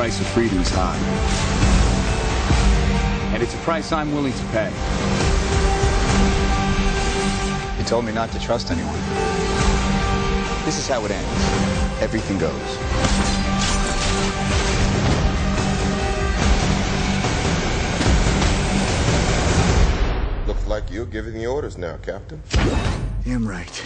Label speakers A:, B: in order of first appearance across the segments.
A: price of freedom is high. And it's a price I'm willing to pay.
B: You told me not to trust anyone. This is how it ends. Everything goes.
C: Looks like you're giving the orders now, Captain.
B: Damn right.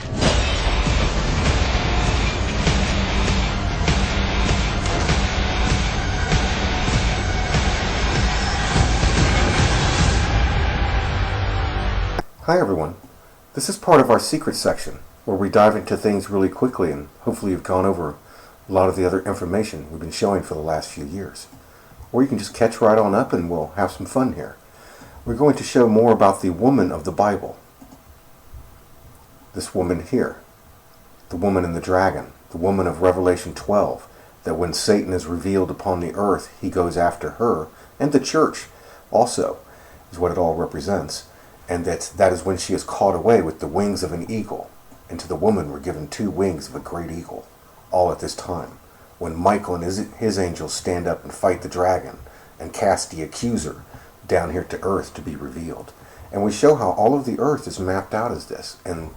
D: Hi everyone. This is part of our secret section where we dive into things really quickly, and hopefully you've gone over a lot of the other information we've been showing for the last few years. Or you can just catch right on up and we'll have some fun here. We're going to show more about the woman of the Bible. This woman here. The woman and the dragon. The woman of Revelation 12. That when Satan is revealed upon the earth, he goes after her. And the church also is what it all represents. And that is when she is caught away with the wings of an eagle. And to the woman were given 2 wings of a great eagle. All at this time. When Michael and his angels stand up and fight the dragon. And cast the accuser down here to earth to be revealed. And we show how all of the earth is mapped out as this. And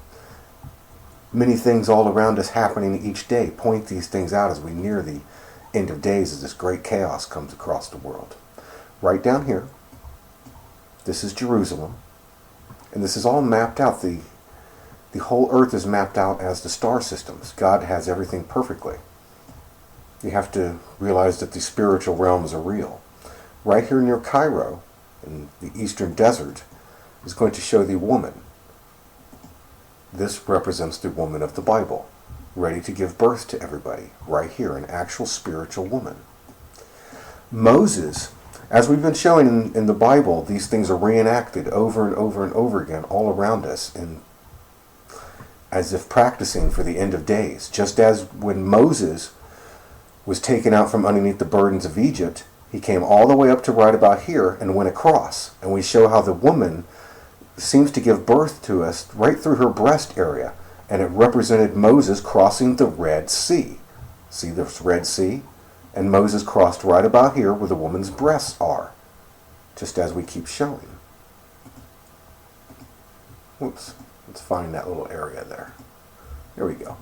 D: many things all around us happening each day point these things out as we near the end of days, as this great chaos comes across the world. Right down here, this is Jerusalem. And this is all mapped out. The whole earth is mapped out as the star systems. God has everything perfectly. You have to realize that the spiritual realms are real. Right here near Cairo, in the eastern desert, is going to show the woman. This represents the woman of the Bible, ready to give birth to everybody. Right here, an actual spiritual woman. Moses, as we've been showing in the Bible, these things are reenacted over and over and over again all around us, and as if practicing for the end of days. Just as when Moses was taken out from underneath the burdens of Egypt, he came all the way up to right about here and went across. And we show how the woman seems to give birth to us right through her breast area. And it represented Moses crossing the Red Sea. See this Red Sea? And Moses crossed right about here where the woman's breasts are. Just as we keep showing. Whoops. Let's find that little area there. There we go.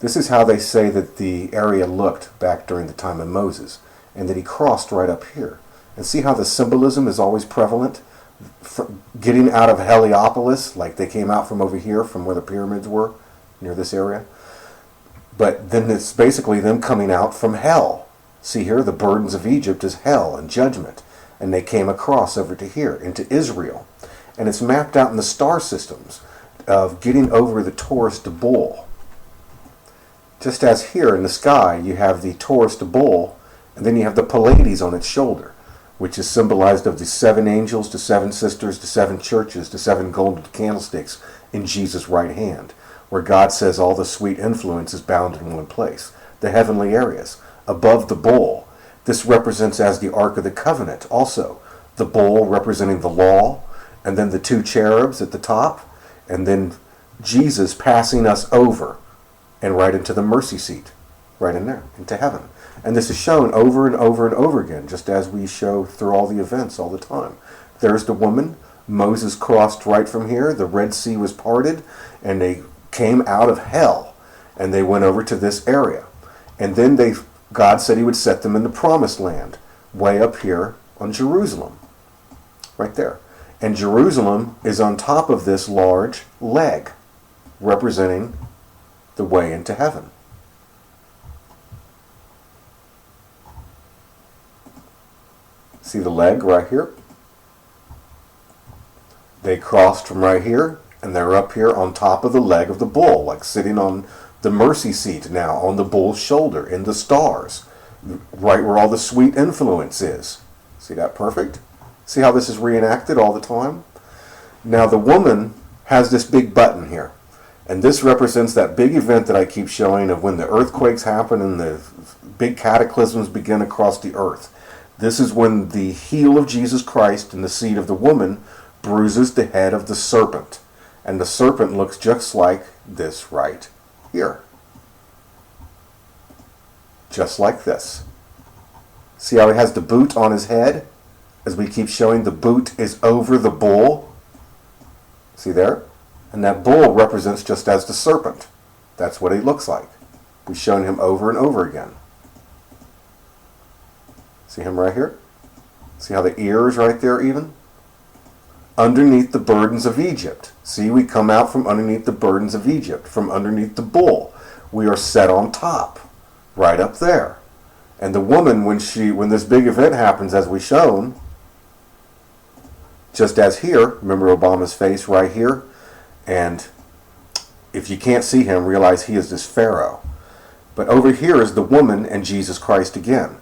D: This is how they say that the area looked back during the time of Moses. And that he crossed right up here. And see how the symbolism is always prevalent? Getting out of Heliopolis, like they came out from over here, from where the pyramids were, near this area. But then it's basically them coming out from hell. See here, the burdens of Egypt is hell and judgment. And they came across over to here, into Israel. And it's mapped out in the star systems of getting over the Taurus to Bull. Just as here in the sky, you have the Taurus to Bull, and then you have the Pleiades on its shoulder, which is symbolized of the 7 angels, the 7 sisters, the 7 churches, the 7 golden candlesticks in Jesus' right hand, where God says all the sweet influence is bound in one place. The heavenly areas, above the bull. This represents as the Ark of the Covenant also. The bull representing the law, and then the 2 cherubs at the top, and then Jesus passing us over and right into the mercy seat, right in there, into heaven. And this is shown over and over and over again, just as we show through all the events all the time. There's the woman. Moses crossed right from here. The Red Sea was parted, and they came out of hell, and they went over to this area. And then God said he would set them in the promised land, way up here on Jerusalem, right there. And Jerusalem is on top of this large leg, representing the way into heaven. See the leg right here? They crossed from right here, and they're up here on top of the leg of the bull, like sitting on the mercy seat now, on the bull's shoulder, in the stars, right where all the sweet influence is. See that perfect? See how this is reenacted all the time? Now the woman has this big button here, and this represents that big event that I keep showing of when the earthquakes happen and the big cataclysms begin across the earth. This is when the heel of Jesus Christ and the seed of the woman bruises the head of the serpent. And the serpent looks just like this right here. Just like this. See how he has the boot on his head? As we keep showing, the boot is over the bull. See there? And that bull represents just as the serpent. That's what he looks like. We've shown him over and over again. See him right here? See how the ear is right there even? Underneath the burdens of Egypt. See, we come out from underneath the burdens of Egypt, from underneath the bull. We are set on top, right up there. And the woman, when this big event happens, as we've shown, just as here, remember Obama's face right here? And if you can't see him, realize he is this Pharaoh. But over here is the woman and Jesus Christ again.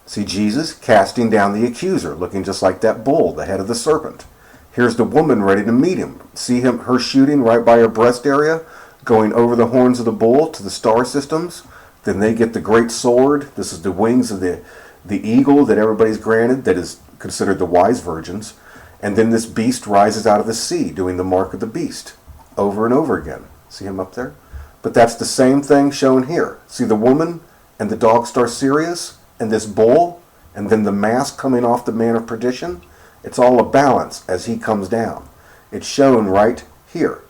D: See Jesus casting down the accuser, looking just like that bull, the head of the serpent. Here's the woman ready to meet him. See her shooting right by her breast area, going over the horns of the bull to the star systems. Then they get the great sword. This is the wings of the eagle that everybody's granted, that is considered the wise virgins. And then this beast rises out of the sea, doing the mark of the beast, over and over again. See him up there? But that's the same thing shown here. See the woman and the dog star Sirius and this bull, and then the mask coming off the man of perdition. It's all a balance as he comes down. It's shown right here.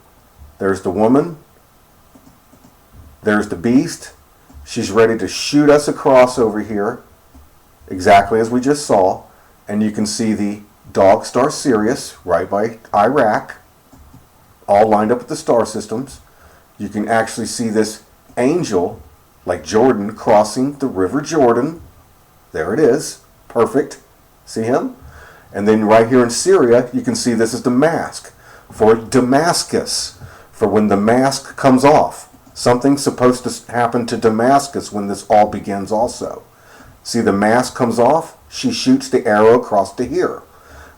D: There's the woman. There's the beast. She's ready to shoot us across over here, exactly as we just saw. And you can see the dog star Sirius right by Iraq, all lined up with the star systems. You can actually see this angel, like Jordan, crossing the river Jordan. There it is. Perfect. See him? And then right here in Syria, you can see this is the mask for Damascus. For when the mask comes off. Something's supposed to happen to Damascus when this all begins also. See, the mask comes off. She shoots the arrow across to here.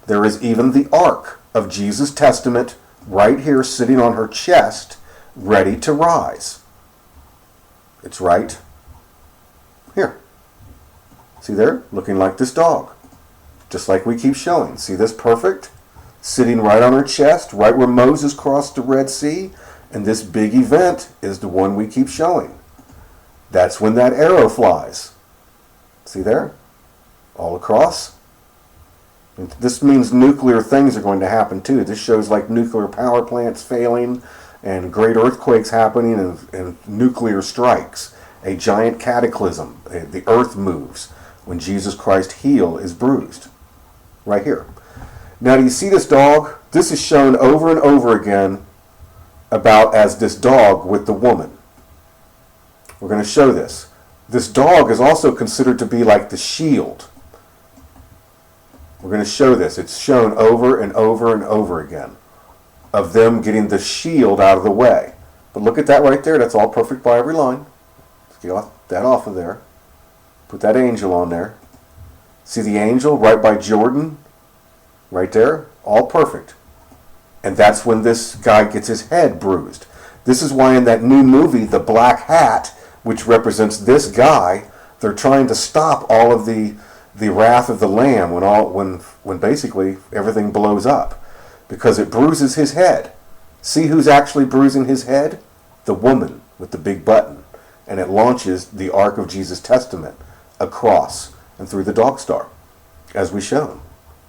D: There is even the Ark of Jesus' Testament right here sitting on her chest, ready to rise. It's right here. See there? Looking like this dog. Just like we keep showing. See this perfect? Sitting right on her chest, right where Moses crossed the Red Sea. And this big event is the one we keep showing. That's when that arrow flies. See there? All across. And this means nuclear things are going to happen too. This shows like nuclear power plants failing and great earthquakes happening and nuclear strikes. A giant cataclysm. The earth moves when Jesus Christ's heel is bruised. Right here. Now do you see this dog? This is shown over and over again about as this dog with the woman. We're going to show this. This dog is also considered to be like the shield. We're going to show this. It's shown over and over and over again of them getting the shield out of the way. But look at that right there. That's all perfect by every line. Let's get that off of there. Put that angel on there. See the angel right by Jordan? Right there? All perfect. And that's when this guy gets his head bruised. This is why in that new movie, The Black Hat, which represents this guy, they're trying to stop all of the wrath of the Lamb when basically everything blows up. Because it bruises his head. See who's actually bruising his head? The woman with the big button. And it launches the Ark of Jesus' Testament across and through the dog star, as we shown.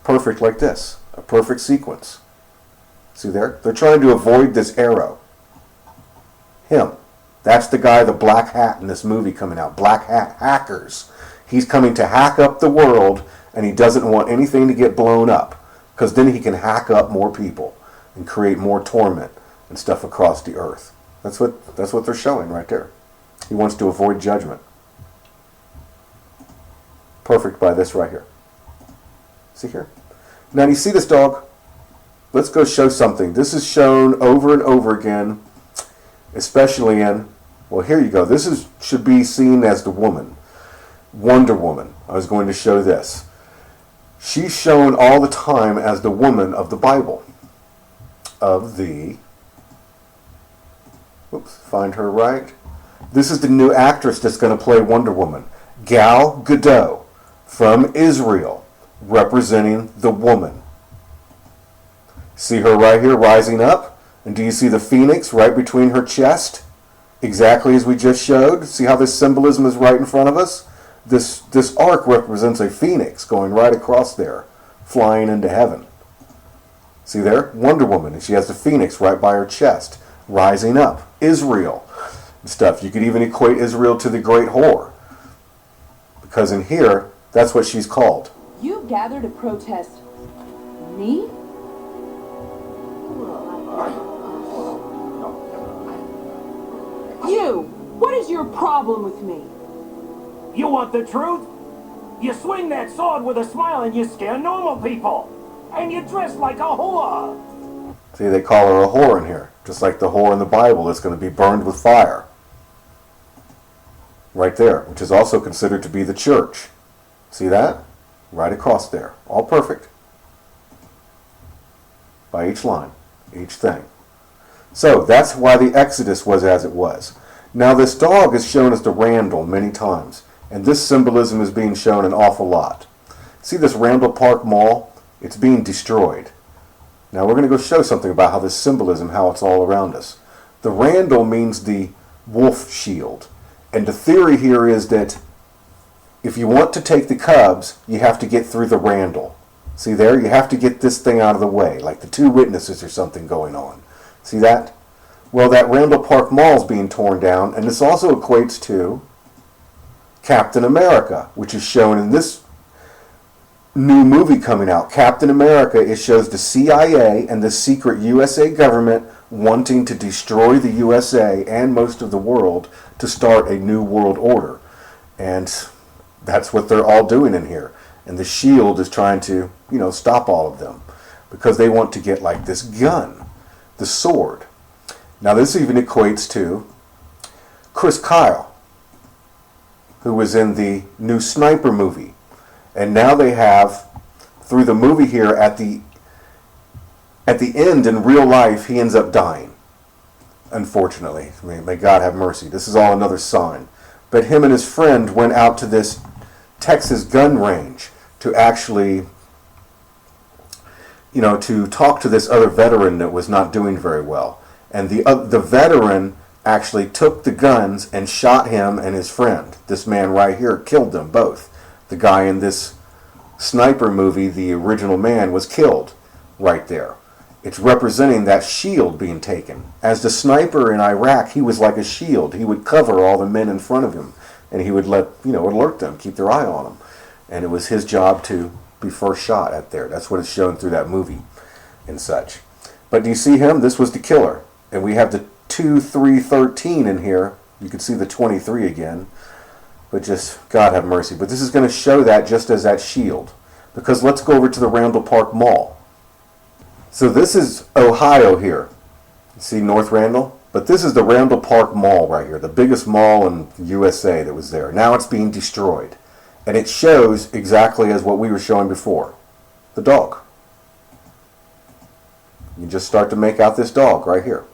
D: Perfect like this. A perfect sequence. See there? They're trying to avoid this arrow. Him. That's the guy, the black hat in this movie coming out. Black hat hackers. He's coming to hack up the world, and he doesn't want anything to get blown up, because then he can hack up more people and create more torment and stuff across the earth. That's what they're showing right there. He wants to avoid judgment. Perfect by this right here. See here? Now, do you see this dog? Let's go show something. This is shown over and over again, especially in, well, here you go. This should be seen as the woman. Wonder Woman. I was going to show this. She's shown all the time as the woman of the Bible. Find her right. This is the new actress that's going to play Wonder Woman. Gal Gadot from Israel, representing the woman. See her right here rising up? And do you see the phoenix right between her chest? Exactly as we just showed. See how this symbolism is right in front of us? This ark represents a phoenix going right across there, flying into heaven. See there? Wonder Woman, and she has the phoenix right by her chest, rising up. Israel and stuff. You could even equate Israel to the great whore, because in here, that's what she's called.
E: You gathered to protest me? You! What is your problem with me?
F: You want the truth? You swing that sword with a smile and you scare normal people. And you dress like a whore.
D: See, they call her a whore in here, just like the whore in the Bible that's going to be burned with fire. Right there, which is also considered to be the church. See that? Right across there. All perfect. By each line, each thing. So, that's why the Exodus was as it was. Now, this dog is shown as the Randall many times, and this symbolism is being shown an awful lot. See this Ramble Park Mall? It's being destroyed. Now, we're going to go show something about how this symbolism, how it's all around us. The Randall means the wolf shield. And the theory here is that if you want to take the cubs, you have to get through the Randall. See there? You have to get this thing out of the way, like the two witnesses or something going on. See that? Well, that Ramble Park Mall is being torn down, and this also equates to Captain America, which is shown in this new movie coming out. Captain America, it shows the CIA and the secret USA government wanting to destroy the USA and most of the world to start a new world order. And that's what they're all doing in here. And the Shield is trying to, stop all of them, because they want to get like this gun, the sword. Now this even equates to Chris Kyle, who was in the new Sniper movie. And now they have, through the movie here, at the end in real life, he ends up dying. Unfortunately. May God have mercy. This is all another sign. But him and his friend went out to this Texas gun range to actually, to talk to this other veteran that was not doing very well. And the veteran actually took the guns and shot him and his friend. This man right here killed them both. The guy in this Sniper movie, the original man, was killed right there. It's representing that shield being taken. As the sniper in Iraq, he was like a shield. He would cover all the men in front of him, and he would alert them, keep their eye on them. And it was his job to be first shot at there. That's what is shown through that movie and such. But do you see him? This was the killer. And we have the 2, 3, 13 in here. You can see the 23 again. But just, God have mercy. But this is going to show that just as that shield. Because let's go over to the Randall Park Mall. So this is Ohio here. See North Randall? But this is the Randall Park Mall right here. The biggest mall in the USA that was there. Now it's being destroyed. And it shows exactly as what we were showing before. The dog. You just start to make out this dog right here.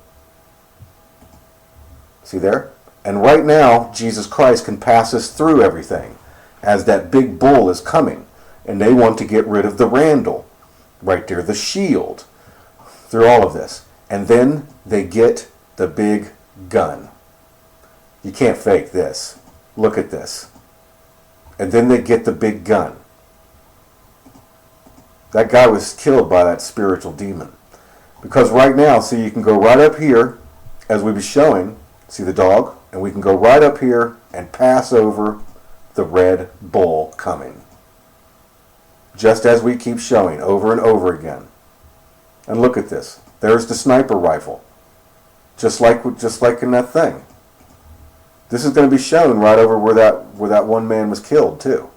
D: See there? And right now, Jesus Christ can pass us through everything as that big bull is coming. And they want to get rid of the Randall. Right there, the shield. Through all of this. And then they get the big gun. You can't fake this. Look at this. And then they get the big gun. That guy was killed by that spiritual demon. Because right now, see, you can go right up here, as we were showing, see the dog? And we can go right up here and pass over the Red Bull coming. Just as we keep showing over and over again. And look at this. There's the sniper rifle. Just like in that thing. This is going to be shown right over where that one man was killed too.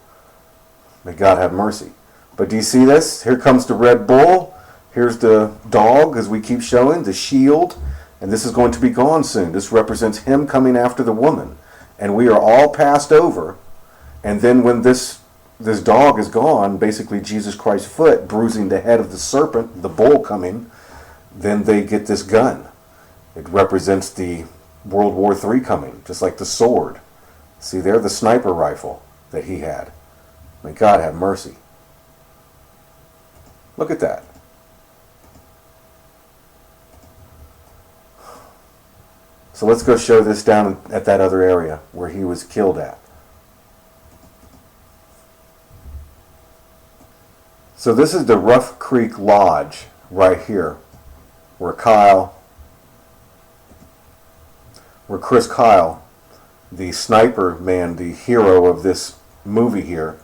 D: May God have mercy. But do you see this? Here comes the Red Bull. Here's the dog, as we keep showing, the shield. And this is going to be gone soon. This represents him coming after the woman. And we are all passed over. And then when this dog is gone, basically Jesus Christ's foot bruising the head of the serpent, the bull coming, then they get this gun. It represents the World War III coming, just like the sword. See there, the sniper rifle that he had. May God have mercy. Look at that. So let's go show this down at that other area where he was killed at. So this is the Rough Creek Lodge right here, where Chris Kyle, the sniper man, the hero of this movie here,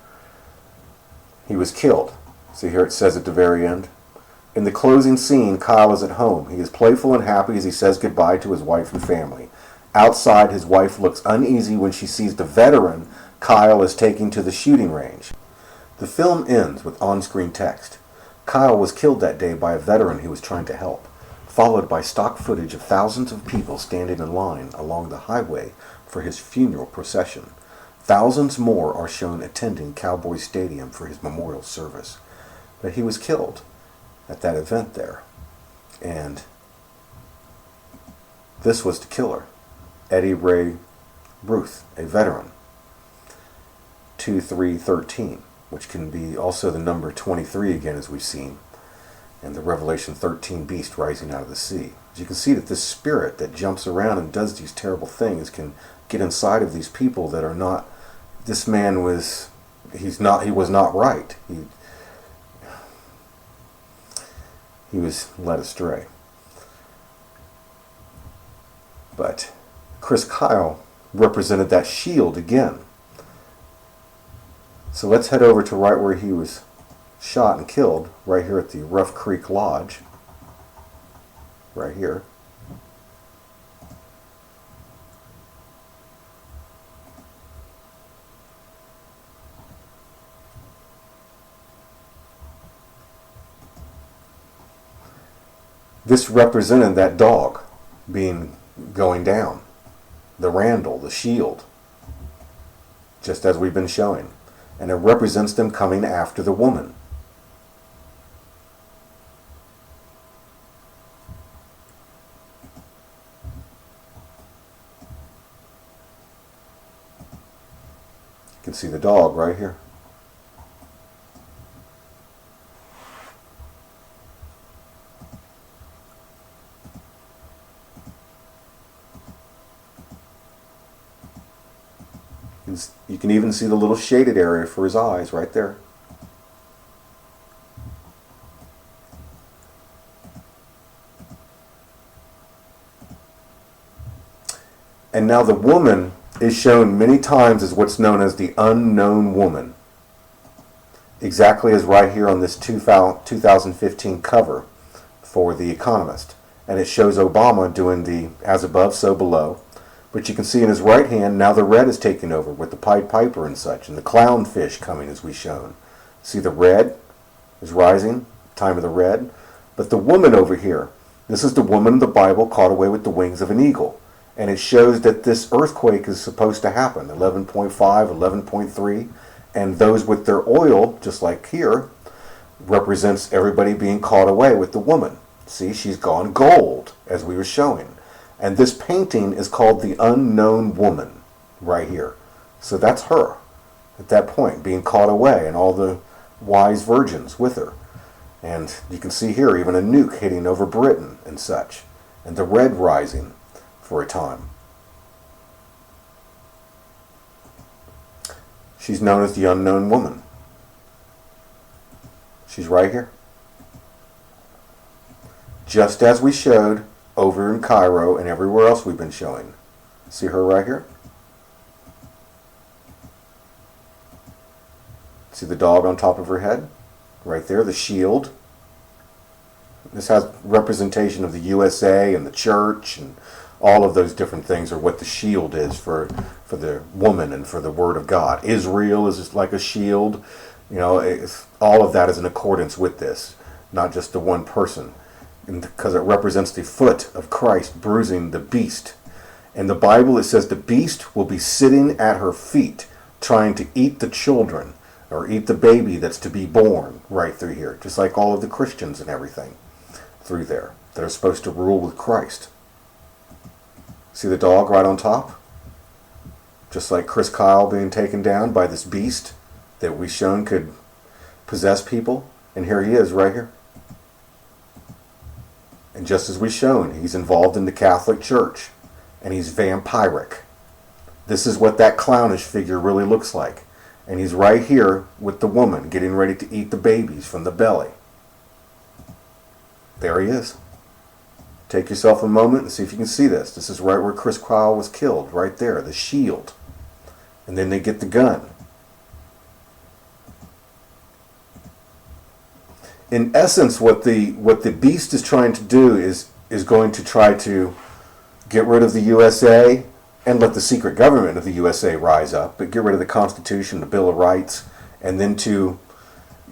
D: he was killed. See here it says at the very end. In the closing scene, Kyle is at home. He is playful and happy as he says goodbye to his wife and family. Outside, his wife looks uneasy when she sees the veteran Kyle is taking to the shooting range. The film ends with on-screen text. Kyle was killed that day by a veteran who was trying to help, followed by stock footage of thousands of people standing in line along the highway for his funeral procession. Thousands more are shown attending Cowboy Stadium for his memorial service. But he was killed at that event there. And this was the killer, Eddie Ray Ruth, a veteran. 2313, which can be also the number 23 again, as we've seen, and the Revelation 13 beast rising out of the sea. As you can see that this spirit that jumps around and does these terrible things can get inside of these people that are not. This man was, he was not right. He was led astray. But Chris Kyle represented that shield again. So let's head over to right where he was shot and killed, right here at the Rough Creek Lodge. Right here. This represented that dog going down. The Randall, the shield. Just as we've been showing. And it represents them coming after the woman. You can see the dog right here. You can even see the little shaded area for his eyes right there. And now the woman is shown many times as what's known as the unknown woman. Exactly as right here on this 2015 cover for The Economist. And it shows Obama doing the as above, so below. But you can see in his right hand, now the red is taking over with the Pied Piper and such, and the clownfish coming as we've shown. See the red is rising, time of the red. But the woman over here, this is the woman of the Bible caught away with the wings of an eagle. And it shows that this earthquake is supposed to happen, 11.5, 11.3. And those with their oil, just like here, represents everybody being caught away with the woman. See, she's gone gold, as we were showing. And this painting is called The Unknown Woman, right here. So that's her, at that point, being caught away, and all the wise virgins with her. And you can see here even a nuke hitting over Britain and such. And the red rising for a time. She's known as the Unknown Woman. She's right here. Just as we showed over in Cairo and everywhere else we've been showing. See her right here? See the dog on top of her head? Right there, the shield. This has representation of the USA and the church, and all of those different things are what the shield is for the woman and for the Word of God. Israel is just like a shield. You know, all of that is in accordance with this, not just the one person. Because it represents the foot of Christ bruising the beast. In the Bible it says the beast will be sitting at her feet trying to eat the children or eat the baby that's to be born right through here. Just like all of the Christians and everything through there that are supposed to rule with Christ. See the dog right on top? Just like Chris Kyle being taken down by this beast that we've shown could possess people. And here he is right here. And just as we've shown, he's involved in the Catholic Church. And he's vampiric. This is what that clownish figure really looks like. And he's right here with the woman getting ready to eat the babies from the belly. There he is. Take yourself a moment and see if you can see this. This is right where Chris Kyle was killed, right there, the shield. And then they get the gun. In essence, what the beast is trying to do is going to try to get rid of the USA and let the secret government of the USA rise up, but get rid of the Constitution, the Bill of Rights, and then to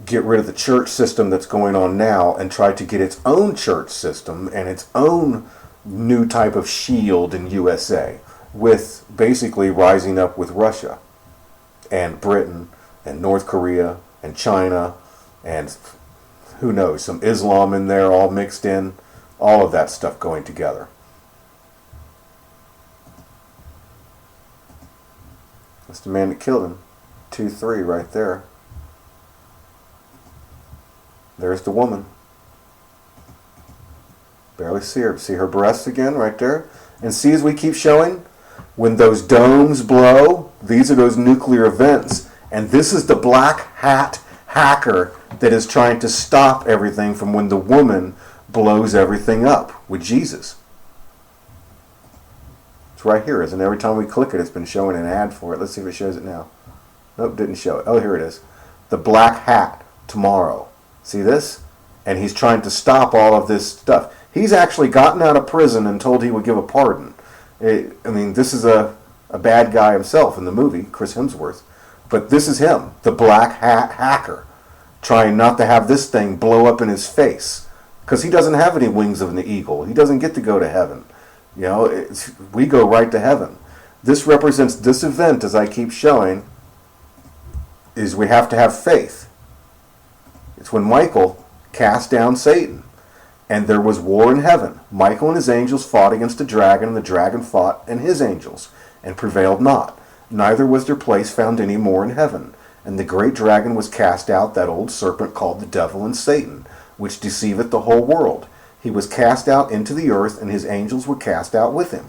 D: get rid of the church system that's going on now and try to get its own church system and its own new type of shield in USA, with basically rising up with Russia and Britain and North Korea and China and who knows, some Islam in there all mixed in, all of that stuff going together. That's the man that killed him. 2-3 right there. There's the woman. Barely see her. See her breasts again right there? And see, as we keep showing, when those domes blow, these are those nuclear events. And this is the black hat hacker that is trying to stop everything from when the woman blows everything up with Jesus. It's right here, isn't it? Every time we click it, it's been showing an ad for it. Let's see if it shows it now. Nope, didn't show it. Oh, here it is. The black hat tomorrow. See this? And he's trying to stop all of this stuff. He's actually gotten out of prison and told he would give a pardon. I mean, this is a bad guy himself in the movie, Chris Hemsworth. But this is him, the black hat hacker, trying not to have this thing blow up in his face. Because he doesn't have any wings of an eagle. He doesn't get to go to heaven. You know, we go right to heaven. This represents this event, as I keep showing, is we have to have faith. It's when Michael cast down Satan. And there was war in heaven. Michael and his angels fought against the dragon, and the dragon fought and his angels, and prevailed not. Neither was their place found any more in heaven. And the great dragon was cast out, that old serpent called the devil and Satan, which deceiveth the whole world. He was cast out into the earth, and his angels were cast out with him.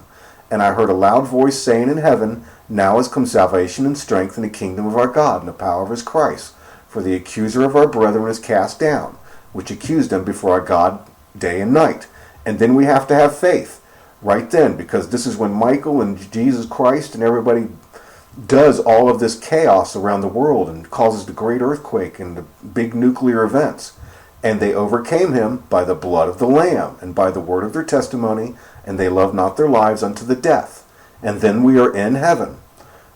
D: And I heard a loud voice saying in heaven, Now is come salvation and strength in the kingdom of our God and the power of his Christ. For the accuser of our brethren is cast down, which accused them before our God day and night. And then we have to have faith right then, because this is when Michael and Jesus Christ and everybody does all of this chaos around the world and causes the great earthquake and the big nuclear events. And they overcame him by the blood of the Lamb and by the word of their testimony, and they loved not their lives unto the death. And then we are in heaven.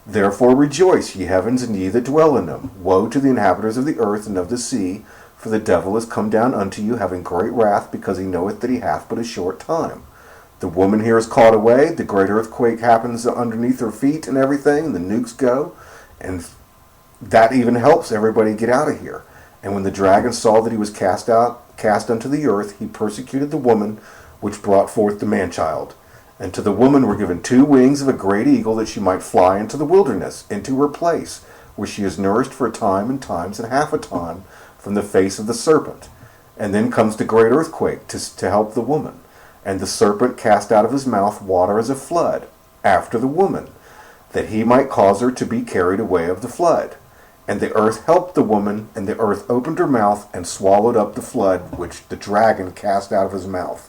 D: Therefore rejoice, ye heavens, and ye that dwell in them. Woe to the inhabitants of the earth and of the sea, for the devil is come down unto you, having great wrath, because he knoweth that he hath but a short time. The woman here is caught away, the great earthquake happens underneath her feet and everything, and the nukes go, and that even helps everybody get out of here. And when the dragon saw that he was cast unto the earth, he persecuted the woman which brought forth the man-child. And to the woman were given 2 wings of a great eagle, that she might fly into the wilderness, into her place, where she is nourished for a time and times and half a time from the face of the serpent. And then comes the great earthquake to help the woman. And the serpent cast out of his mouth water as a flood after the woman, that he might cause her to be carried away of the flood. And the earth helped the woman, and the earth opened her mouth and swallowed up the flood which the dragon cast out of his mouth.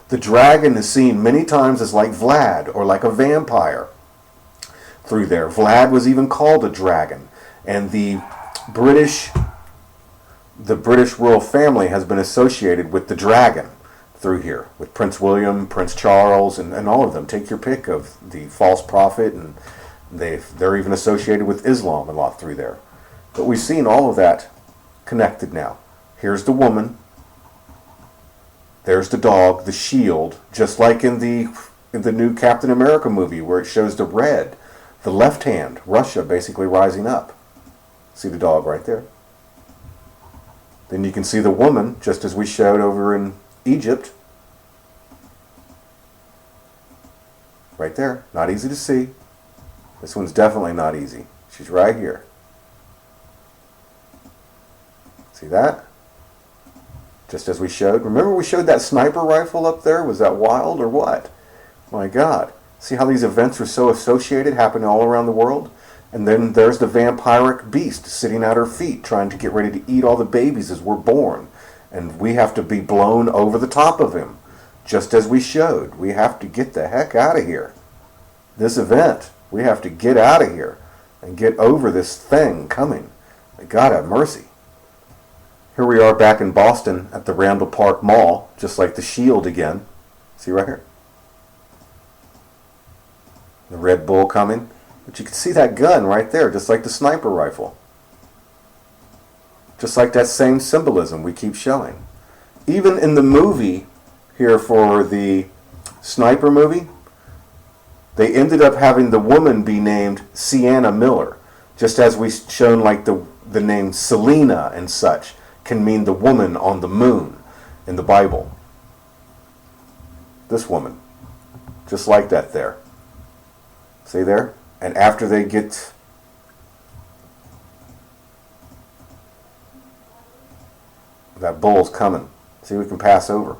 D: The dragon is seen many times as like Vlad, or like a vampire through there. Vlad was even called a dragon. And the British royal family has been associated with the dragon through here, with Prince William, Prince Charles, and all of them. Take your pick of the false prophet, and they're even associated with Islam a lot through there. But we've seen all of that connected now. Here's the woman. There's the dog, the shield, just like in the new Captain America movie, where it shows the red, the left hand, Russia basically rising up. See the dog right there? Then you can see the woman, just as we showed over in Egypt. Right there. Not easy to see. This one's definitely not easy. She's right here. See that? Just as we showed. Remember we showed that sniper rifle up there? Was that wild or what? My God. See how these events are so associated, happening all around the world? And then there's the vampiric beast sitting at her feet, trying to get ready to eat all the babies as we're born. And we have to be blown over the top of him, just as we showed. We have to get the heck out of here. This event, we have to get out of here and get over this thing coming. God have mercy. Here we are back in Boston at the Ramble Park Mall, just like the Shield again. See right here? The Red Bull coming. But you can see that gun right there, just like the sniper rifle. Just like that same symbolism we keep showing. Even in the movie here for the sniper movie, they ended up having the woman be named Sienna Miller. Just as we shown like the name Selena and such can mean the woman on the moon in the Bible. This woman. Just like that there. See there? And after they get that bull's coming. See, we can pass over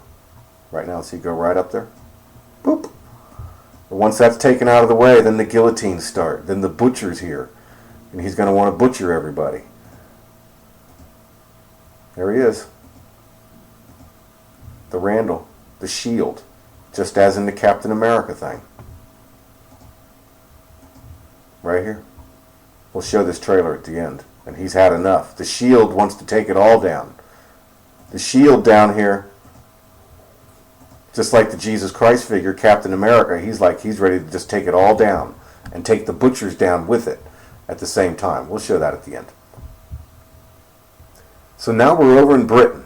D: right now. See, go right up there. Boop. But once that's taken out of the way, then the guillotines start. Then the butcher's here. And he's going to want to butcher everybody. There he is. The Randall. The shield. Just as in the Captain America thing. Right here. We'll show this trailer at the end. And he's had enough. The shield wants to take it all down. The shield down here, just like the Jesus Christ figure, Captain America, he's ready to just take it all down and take the butchers down with it at the same time. We'll show that at the end. So now we're over in Britain.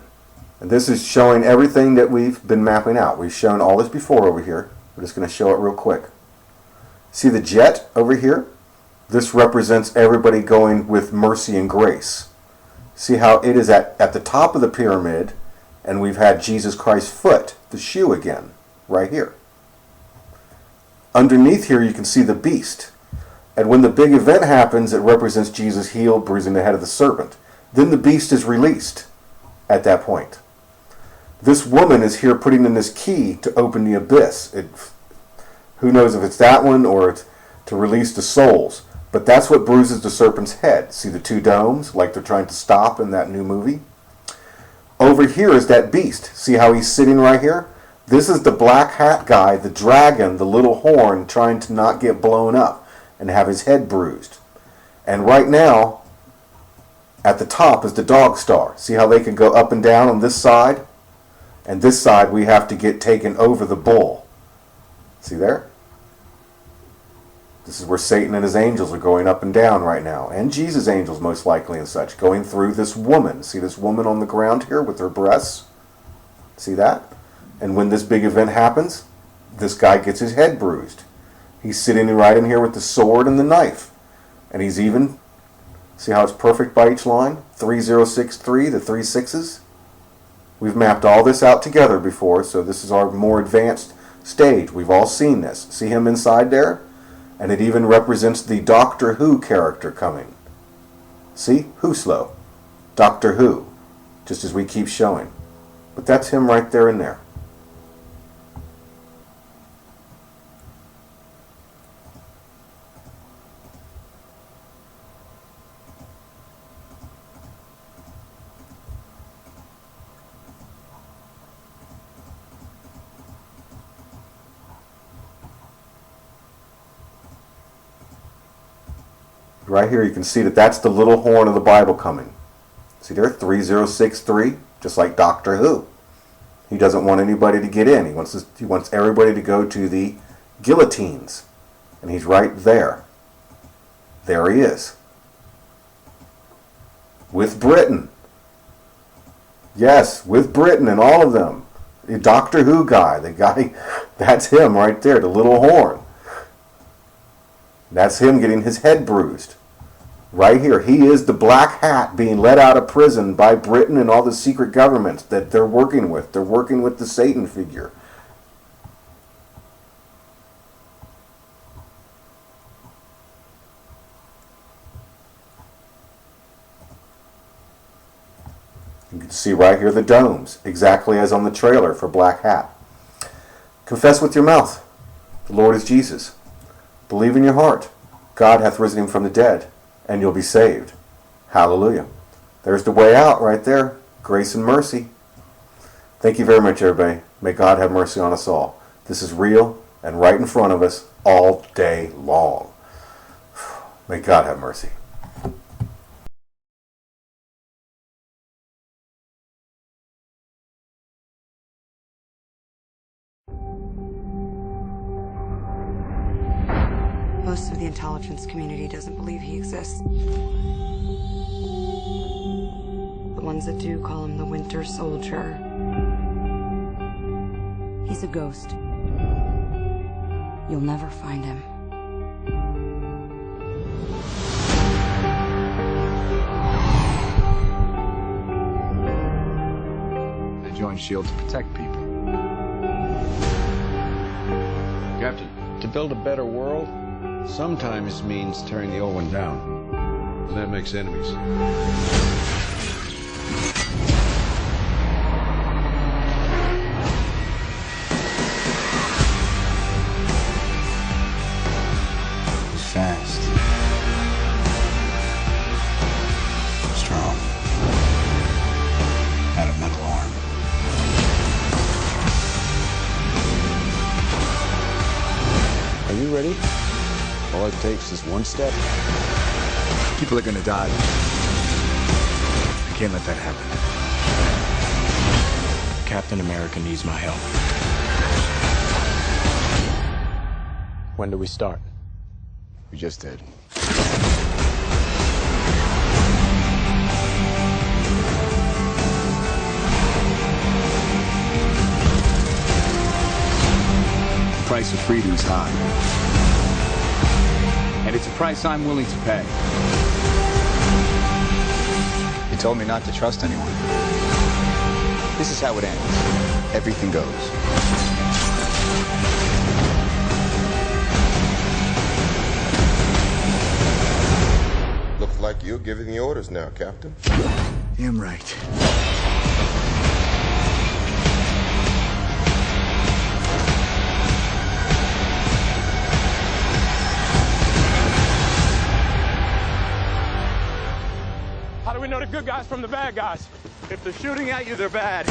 D: And this is showing everything that we've been mapping out. We've shown all this before over here. We're just going to show it real quick. See the jet over here? This represents everybody going with mercy and grace. See how it is at the top of the pyramid, and we've had Jesus Christ's foot, the shoe again, right here. Underneath here you can see the beast. And when the big event happens, it represents Jesus' heel bruising the head of the serpent. Then the beast is released at that point. This woman is here putting in this key to open the abyss. Who knows if it's that one or it's to release the souls. But that's what bruises the serpent's head. See the two domes, like they're trying to stop in that new movie? Over here is that beast. See how he's sitting right here? This is the black hat guy, the dragon, the little horn, trying to not get blown up and have his head bruised. And right now, at the top is the dog star. See how they can go up and down on this side? And this side we have to get taken over the bull. See there? This is where Satan and his angels are going up and down right now. And Jesus' angels most likely and such. Going through this woman. See this woman on the ground here with her breasts? See that? And when this big event happens, this guy gets his head bruised. He's sitting right in here with the sword and the knife. And he's even, see how it's perfect by each line? 3063, the 3 6s. We've mapped all this out together before, so this is our more advanced stage. We've all seen this. See him inside there? And it even represents the Doctor Who character coming. See? Who slow? Doctor Who. Just as we keep showing. But that's him right there in there. Right here you can see that that's the little horn of the Bible coming. See there? 3063, just like Doctor Who. He doesn't want anybody to get in. He wants everybody to go to the guillotines. And he's right there. There he is. With Britain. Yes, with Britain and all of them. The Doctor Who guy, the guy, that's him right there, the little horn. That's him getting his head bruised. Right here. He is the black hat being let out of prison by Britain and all the secret governments that they're working with. They're working with the Satan figure. You can see right here the domes, exactly as on the trailer for Black Hat. Confess with your mouth, the Lord is Jesus. Believe in your heart God hath risen him from the dead, and you'll be saved. Hallelujah. There's the way out right there. Grace and mercy. Thank you very much, everybody. May God have mercy on us all. This is real and right in front of us all day long. May God have mercy.
G: Most of the intelligence community doesn't believe he exists. The ones that do call him the Winter Soldier. He's a ghost. You'll never find him.
A: I joined S.H.I.E.L.D. to protect people. Captain, to build a better world, sometimes means tearing the old one down. And that makes enemies.
B: Fast. Strong. Out of metal arm.
A: Are you ready? All it takes is one step.
B: People are gonna die. I can't let that happen. Captain America needs my help. When do we start?
A: We just did. The price of freedom is high. And it's a price I'm willing to pay.
B: He told me not to trust anyone. This is how it ends. Everything goes.
C: Looks like you're giving the orders now, Captain.
B: Damn right.
H: How do we know the good guys from the bad guys? If they're shooting at you, they're bad.